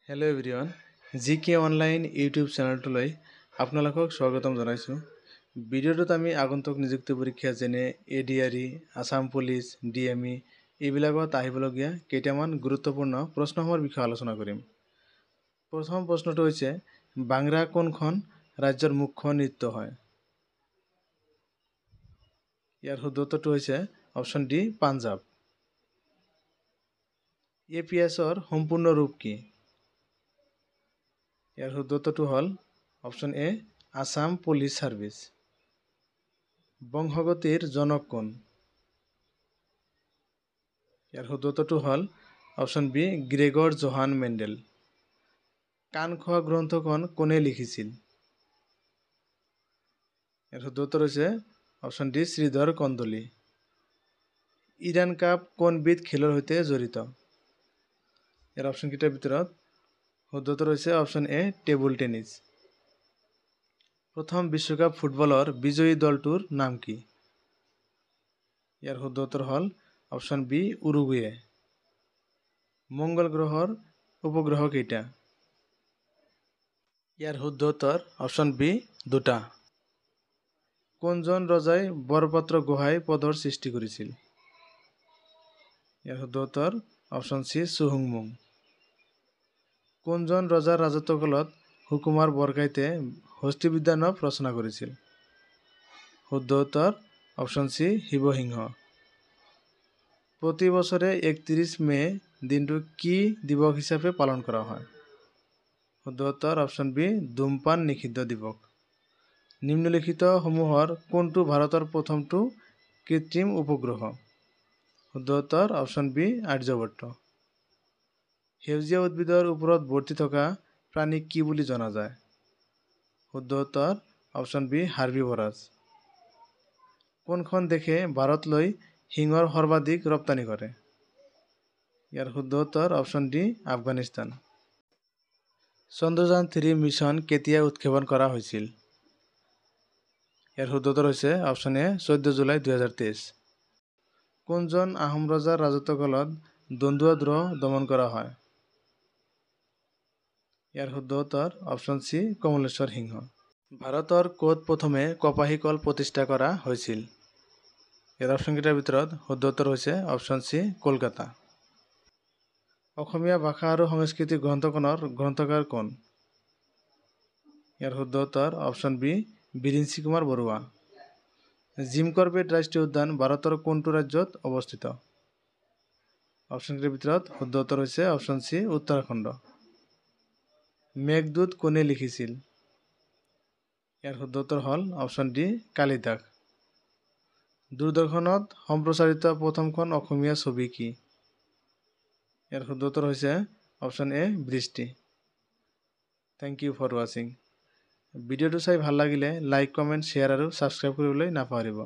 Hello' everyone, জিকে online YouTube চেনেলটোলৈ আপোনালোকক স্বাগতম জনাইছোঁ। ভিডিঅ'টোত আমি আগন্তুক নিযুক্তি পৰীক্ষা যেনে ADRE, আছাম পুলিচ, DME এইবিলাকত আহিবলগীয়া কেইটামান গুৰুত্বপূৰ্ণ প্ৰশ্নসমূহৰ বিষয়ে আলোচনা কৰিম। প্ৰথম প্ৰশ্নটো হৈছে, বাংৰা কোনখন ৰাজ্যৰ মুখ্য নৃত্য হয়? ইয়াৰ শুদ্ধ উত্তৰটো হৈছে অপশ্যন ডি, পাঞ্জাৱ। APSৰ সম্পূৰ্ণ ৰূপ কি? ইয়াৰ শুদ্ধ উত্তৰটো হ'ল option A, Assam police service. বংশগতিৰ জনক কোন? ইয়াৰ শুদ্ধ উত্তৰটো হ'ল option B, Gregor Johann Mendel. Kankhowa গ্ৰন্থখন কোনে লিখিছিল? ইয়াৰ শুদ্ধ উত্তৰ হৈছে option D, Shridhar Kandali. Iran cup কোনবিধ খেলৰ সৈতে জড়িত? ইয়াৰ অপশ্যনকেইটাৰ ভিতৰত শুদ্ধ উত্তৰ হৈছে অপশ্যন এ, টেবুল টেনিছ। প্ৰথম বিশ্বকাপ ফুটবলৰ বিজয়ী দলটোৰ নাম কি? ইয়াৰ শুদ্ধ উত্তৰ হ'ল অপশ্যন বি, উৰুগুৱে। মংগল গ্ৰহৰ উপগ্ৰহ কেইটা? ইয়াৰ শুদ্ধ উত্তৰ অপশ্যন বি, 2টা। কোনজন ৰজাই বৰপাত্ৰ গোহাঁই পদৰ সৃষ্টি কৰিছিল? ইয়াৰ শুদ্ধ উত্তৰ অপশ্যন চি, চুহুংমুং। কোনজন ৰজাৰ ৰাজত্বকালত সুকুমাৰ বৰগাইতে হস্তিবিদ্যা ৰচনা কৰিছিল? শুদ্ধ উত্তৰ অপশ্যন চি, শিৱসিংহ। প্ৰতি বছৰে 31 মে' দিনটো কি দিৱস হিচাপে পালন কৰা হয়? শুদ্ধ উত্তৰ অপশ্যন বি, ধূমপান নিষিদ্ধ দিৱস। নিম্নলিখিত সমূহৰ কোনটো ভাৰতৰ প্ৰথমটো কৃত্ৰিম উপগ্ৰহ? শুদ্ধ উত্তৰ অপশ্যন বি, আৰ্যভট্ট। সেউজীয়া উদ্ভিদৰ ওপৰত বৰ্তি থকা প্ৰাণীক কি বুলি জনা যায়? শুদ্ধ উত্তৰ অপশ্যন বি, হাৰ্বিভৰাছ। কোনখন দেশে ভাৰতলৈ শিঙৰ সৰ্বাধিক ৰপ্তানি কৰে? ইয়াৰ শুদ্ধ উত্তৰ অপশ্যন ডি, আফগানিস্তান। চন্দ্ৰযান-3 মিছন কেতিয়া উৎক্ষেপণ কৰা হৈছিল? ইয়াৰ শুদ্ধ উত্তৰ হৈছে অপশ্যন এ, 14 জুলাই 2023। কোনজন আহোম ৰজাৰ ৰাজত্বকালত দন্দুৱা দ্ৰোহ দমন কৰা হয়? ইয়াৰ শুদ্ধ উত্তৰ অপশ্যন চি, কমলেশ্বৰ সিংহ। ভাৰতৰ ক'ত প্ৰথমে কপাহী কল প্ৰতিষ্ঠা কৰা হৈছিল? ইয়াৰ অপশ্যনকেইটাৰ ভিতৰত শুদ্ধ উত্তৰ হৈছে অপশ্যন চি, কলকাতা। অসমীয়া ভাষা আৰু সংস্কৃতি গ্ৰন্থখনৰ গ্ৰন্থকাৰ কোন? ইয়াৰ শুদ্ধ উত্তৰ অপশ্যন বি, বিৰিঞ্চি কুমাৰ বৰুৱা। জিম কৰবেট ৰাষ্ট্ৰীয় উদ্যান ভাৰতৰ কোনটো ৰাজ্যত অৱস্থিত? অপশ্যনকেইটাৰ ভিতৰত শুদ্ধ উত্তৰ হৈছে অপশ্যন চি, উত্তৰাখণ্ড। মেঘদূত কোনে লিখিছিল? ইয়াৰ শুদ্ধ উত্তৰ হ'ল অপশ্যন ডি, কালিদাস। দূৰদৰ্শনত সম্প্ৰচাৰিত প্ৰথমখন অসমীয়া ছবি কি? ইয়াৰ শুদ্ধ উত্তৰ হৈছে অপশ্যন এ, বৃষ্টি। থেংক ইউ ফৰ ৱাচিং। ভিডিঅ'টো চাই ভাল লাগিলে লাইক, কমেণ্ট, শ্বেয়াৰ আৰু ছাবস্ক্ৰাইব কৰিবলৈ নাপাহৰিব।